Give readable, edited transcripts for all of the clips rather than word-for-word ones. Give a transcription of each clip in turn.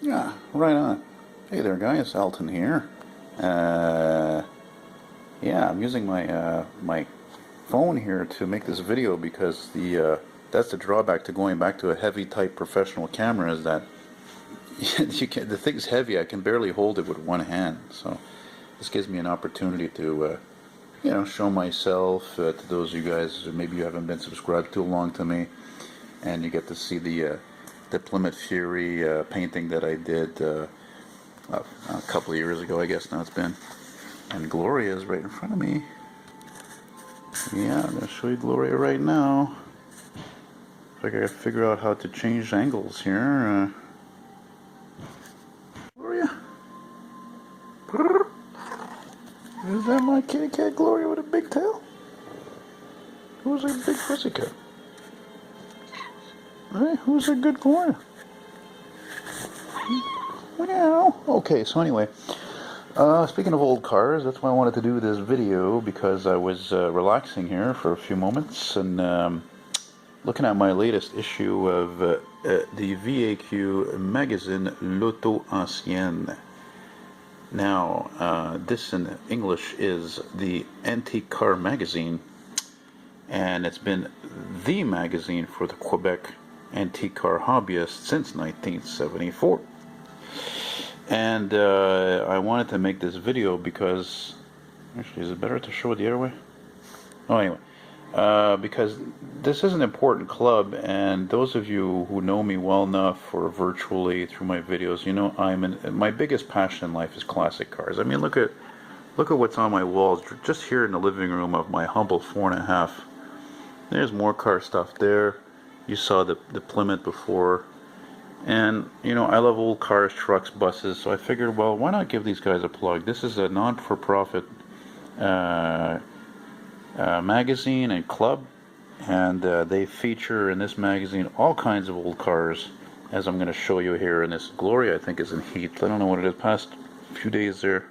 Yeah, right on. Hey there, guys. Elton here. Uh, yeah, I'm using my phone here to make this video because the that's the drawback to going back to a heavy type professional camera is that the thing's heavy. I can barely hold it with one hand. So this gives me an opportunity to show myself to those of you guys who maybe you haven't been subscribed too long to me, and you get to see the Plymouth Fury painting that I did. A couple of years ago, I guess now it's been. And Gloria is right in front of me. Yeah, I'm going to show you Gloria right now. If I gotta figure out how to change angles here. Gloria? Is that my kitty cat Gloria with a big tail? Who's a big pussycat? Hey, who's a good Gloria? Meow. Okay, so anyway, speaking of old cars, that's why I wanted to do this video, because I was relaxing here for a few moments and looking at my latest issue of the VAQ magazine L'Auto Ancienne. Now, this in English is the Antique Car Magazine, and it's been the magazine for the Quebec antique car hobbyists since 1974. And I wanted to make this video because, actually, is it better to show it the other way? Oh, anyway, because this is an important club, and those of you who know me well enough or virtually through my videos, you know my biggest passion in life is classic cars. I mean, look at what's on my walls just here in the living room of my humble 4.5. There's more car stuff there. You saw the Plymouth before. And, I love old cars, trucks, buses, so I figured, well, why not give these guys a plug? This is a non-for-profit magazine and club, and they feature in this magazine all kinds of old cars, as I'm going to show you here. In this Gloria, I think, is in heat. I don't know what it is. Past few days there,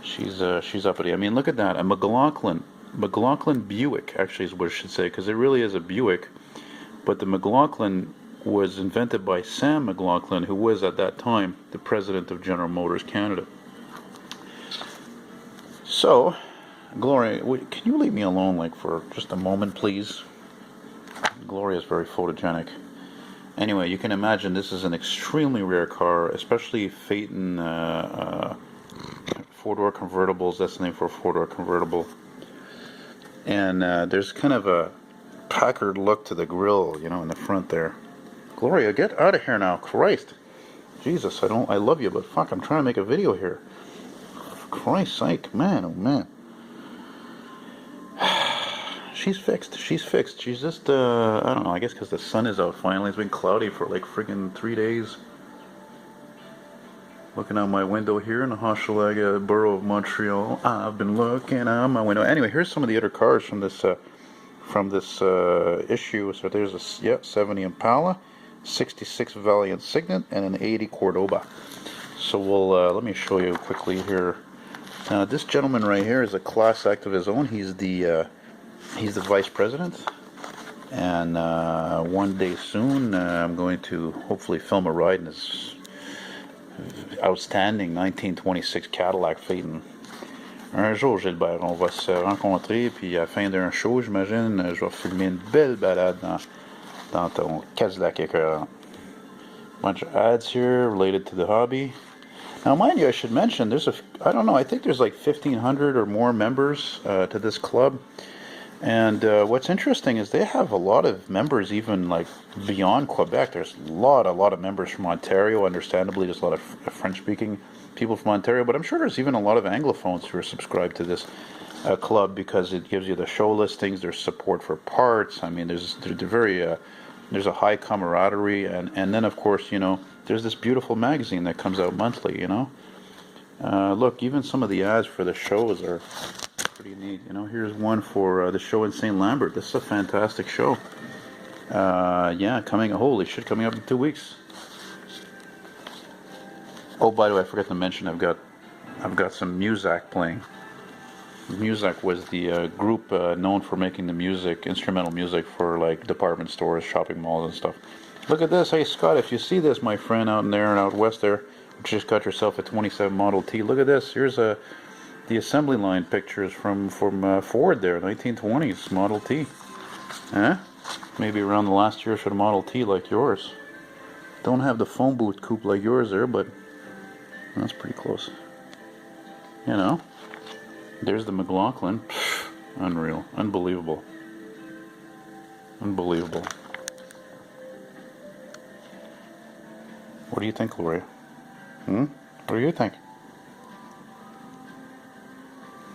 she's uppity. I mean, look at that. A McLaughlin Buick, actually, is what I should say, because it really is a Buick, but the McLaughlin was invented by Sam McLaughlin, who was at that time the president of General Motors Canada. So, Gloria, can you leave me alone like for just a moment, please? Gloria is very photogenic. Anyway, you can imagine this is an extremely rare car, especially Phaeton four-door convertibles. That's the name for a four-door convertible. And there's kind of a Packard look to the grille, in the front there. Gloria, get out of here now, Christ. Jesus, I love you, but fuck, I'm trying to make a video here. For Christ's sake, man, oh man. She's fixed. She's just, I don't know, I guess because the sun is out finally. It's been cloudy for like friggin' 3 days. Looking out my window here in the Hochelaga borough of Montreal. I've been looking out my window. Anyway, here's some of the other cars from this issue. So there's a 70 Impala, 66 Valiant Signet, and an 80 Cordoba. So we'll let me show you quickly here. This gentleman right here is a class act of his own. He's the vice president, and one day soon I'm going to hopefully film a ride in his outstanding 1926 Cadillac Phaeton. Un jour, Gilbert, on va se rencontrer, puis à la fin d'un show, j'imagine, je vais filmer une belle balade dans ton Cadillac écœurant. Bunch of ads here related to the hobby. Now, mind you, I should mention, I don't know, I think there's like 1,500 or more members to this club. And what's interesting is they have a lot of members even like beyond Quebec. There's a lot of members from Ontario. Understandably, there's a lot of French-speaking people from Ontario, but I'm sure there's even a lot of Anglophones who are subscribed to this club because it gives you the show listings. There's support for parts. I mean, there's a high camaraderie, and then of course, there's this beautiful magazine that comes out monthly. Look, even some of the ads for the shows are pretty neat. Here's one for the show in St. Lambert. This is a fantastic show. Holy shit, coming up in 2 weeks. Oh, by the way, I forgot to mention I've got some Muzak playing. Muzak was the group known for making the music, instrumental music for like department stores, shopping malls and stuff. Look at this. Hey, Scott, if you see this, my friend out there and out west there, which just got yourself a 27 Model T, look at this. Here's the assembly line pictures from Ford there, 1920s Model T. Huh? Maybe around the last year for the Model T like yours. Don't have the phone booth coupe like yours there, but that's pretty close. You know, there's the McLaughlin. Pfft, unreal. Unbelievable. Unbelievable. What do you think, Gloria? What do you think?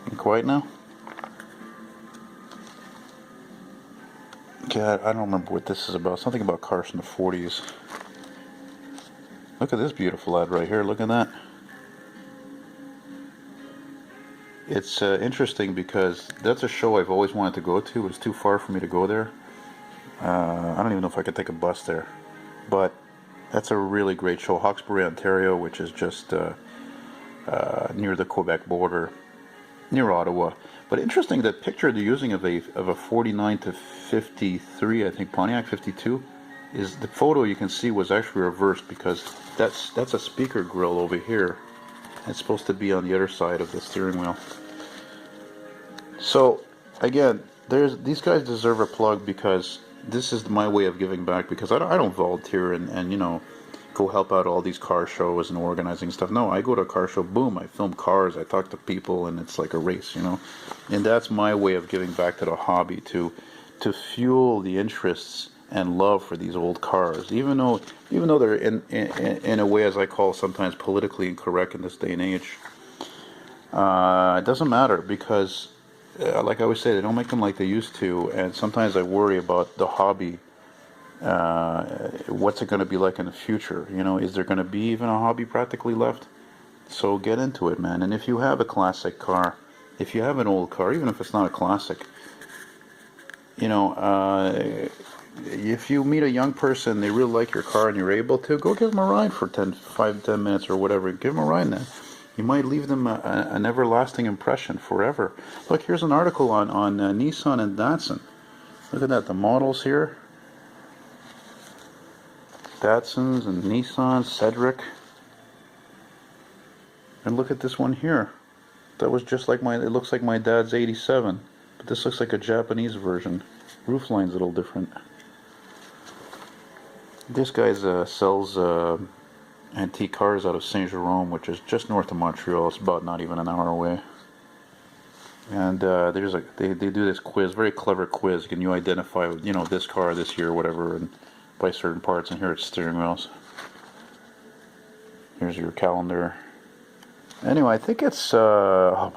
You quiet now? God, I don't remember what this is about. Something about cars from the 40s. Look at this beautiful lad right here. Look at that. It's interesting because that's a show I've always wanted to go to. It was too far for me to go there. I don't even know if I could take a bus there. But that's a really great show. Hawkesbury, Ontario, which is just near the Quebec border, near Ottawa. But interesting, that picture they're using of a 49 to 53, I think Pontiac 52, is the photo you can see was actually reversed, because that's a speaker grill over here. It's supposed to be on the other side of the steering wheel. So again, these guys deserve a plug, because this is my way of giving back, because I don't volunteer and you know, go help out all these car shows and organizing stuff. No, I go to a car show, boom, I film cars, I talk to people, and it's like a race, you know. And that's my way of giving back to the hobby, to fuel the interests and love for these old cars, even though they're in a way, as I call, sometimes politically incorrect in this day and age. It doesn't matter, because like I always say, they don't make them like they used to, and sometimes I worry about the hobby. What's it going to be like in the future? You know, is there going to be even a hobby practically left? So get into it, man. And if you have a classic car, if you have an old car, even if it's not a classic, you know, if you meet a young person, they really like your car, and you're able to, go give them a ride for 5 to 10 minutes or whatever. Give them a ride then. You might leave them an everlasting impression forever. Look, here's an article on Nissan and Datsun. Look at that, the models here. Datsuns and Nissan, Cedric. And look at this one here. That was just like it looks like my dad's 87. But this looks like a Japanese version. Roofline's a little different. This guy sells antique cars out of Saint Jerome, which is just north of Montreal. It's about not even an hour away. And they do this quiz, very clever quiz. Can you identify, you know, this car this year, whatever, and by certain parts. And here it's steering wheels. Here's your calendar. Anyway, I think it's oh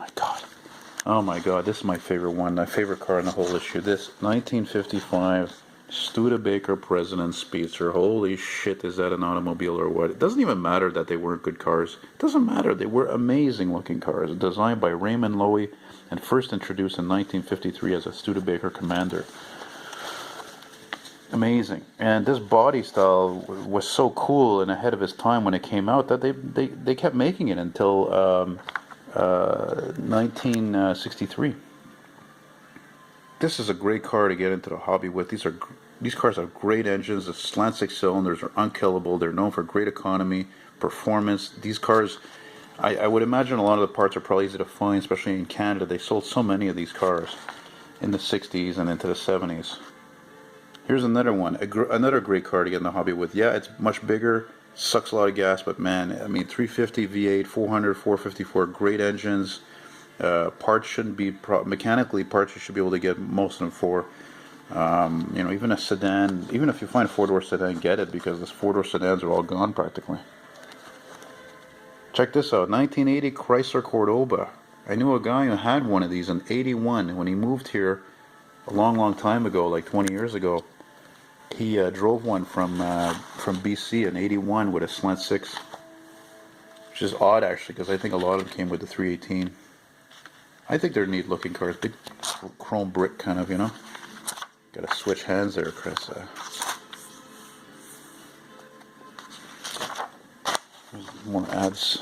my god, this is my favorite one, my favorite car in the whole issue. This 1955 Studebaker President Speedster. Holy shit, is that an automobile or what? It doesn't even matter that they weren't good cars. It doesn't matter. They were amazing looking cars, designed by Raymond Loewy and first introduced in 1953 as a Studebaker Commander. Amazing. And this body style was so cool and ahead of its time when it came out that they kept making it until 1963. This is a great car to get into the hobby with. These cars have great engines. The slant 6 cylinders are unkillable. They're known for great economy, performance. These cars, I would imagine a lot of the parts are probably easy to find, especially in Canada. They sold so many of these cars in the 60s and into the 70s. Here's another one, another great car to get in the hobby with. Yeah, it's much bigger, sucks a lot of gas, but man, I mean, 350 V8, 400, 454, great engines. Parts shouldn't be mechanically. Parts you should be able to get most of them for. You know, even a sedan, even if you find a 4-door sedan, get it, because those 4-door sedans are all gone practically. Check this out, 1980 Chrysler Cordoba. I knew a guy who had one of these in '81 when he moved here a long time ago, like 20 years ago. He drove one from BC in '81 with a slant 6, which is odd actually, because I think a lot of them came with the 318. I think they're neat looking cars, big chrome brick kind of, you know. Got to switch hands there, Chris. More ads.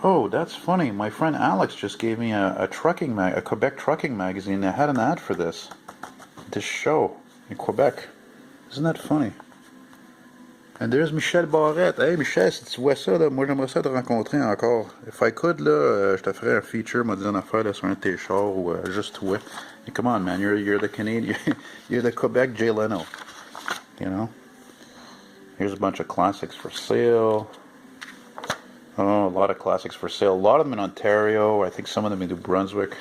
Oh, that's funny. My friend Alex just gave me a Quebec trucking magazine that had an ad for this. this show in Quebec. Isn't that funny? And there's Michel Barrette. Hey Michel, si tu vois ça, là, moi j'aimerais ça te rencontrer encore. If I could, là, je te ferais un feature, moi, disant affaire là, sur un de tes chars ou juste toi. And come on, man, you're the Canadian, you're the Quebec Jay Leno. You know? Here's a bunch of classics for sale. Oh, a lot of classics for sale. A lot of them in Ontario. I think some of them in New Brunswick.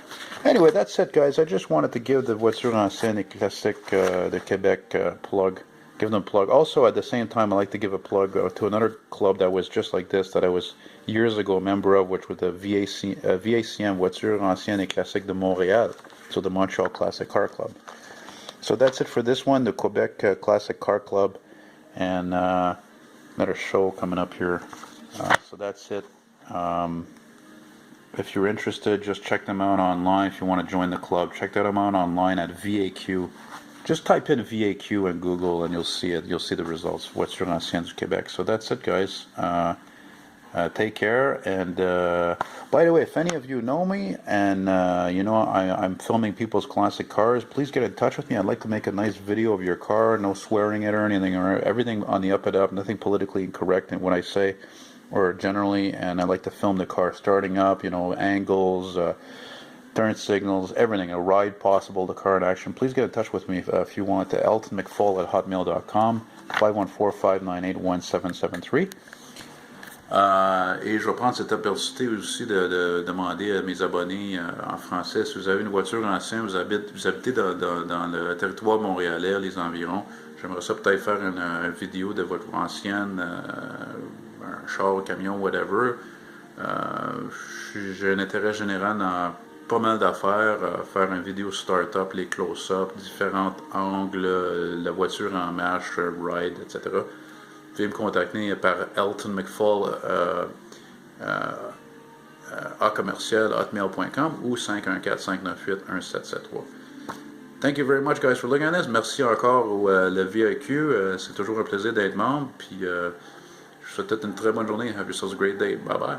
Anyway, that's it, guys. I just wanted to give the Voitures Anciennes Classiques de Quebec plug. Give them a plug. Also, at the same time, I like to give a plug to another club that was just like this, that I was years ago a member of, which was the VACM, Voitures Anciennes Classiques de Montréal. So the Montreal Classic Car Club. So that's it for this one, the Quebec Classic Car Club. And another show coming up here. So that's it. If you're interested, just check them out online. If you want to join the club, check them out online at VAQ. Just type in VAQ in Google and you'll see it. You'll see the results. Voitures Anciennes du Québec. So that's it, guys. Take care. And by the way, if any of you know me and you know I'm filming people's classic cars, please get in touch with me. I'd like to make a nice video of your car. No swearing it or anything, or everything on the up and up. Nothing politically incorrect in what I say, or generally. And I like to film the car starting up. You know, angles. Turn signals, everything, a ride possible, the car in action. Please get in touch with me if you want, to eltonmcfall@hotmail.com, 514-598-1773. Et je vais prendre cette opportunité aussi de demander à mes abonnés en français, si vous avez une voiture ancienne, vous habitez dans le territoire montréalais, les environs, j'aimerais ça peut-être faire une vidéo de votre ancienne, un char, un camion, whatever. J'ai un intérêt général dans pas mal d'affaires, faire une vidéo start-up, les close-up, différents angles, la voiture en marche, ride, etc. Vous pouvez me contacter par eltonmcfall @hotmail.com ou 514-598-1773. Thank you very much, guys, for looking at this. Merci encore au le VAQ. C'est toujours un plaisir d'être membre. Puis je vous souhaite une très bonne journée. Have yourselves a great day. Bye bye.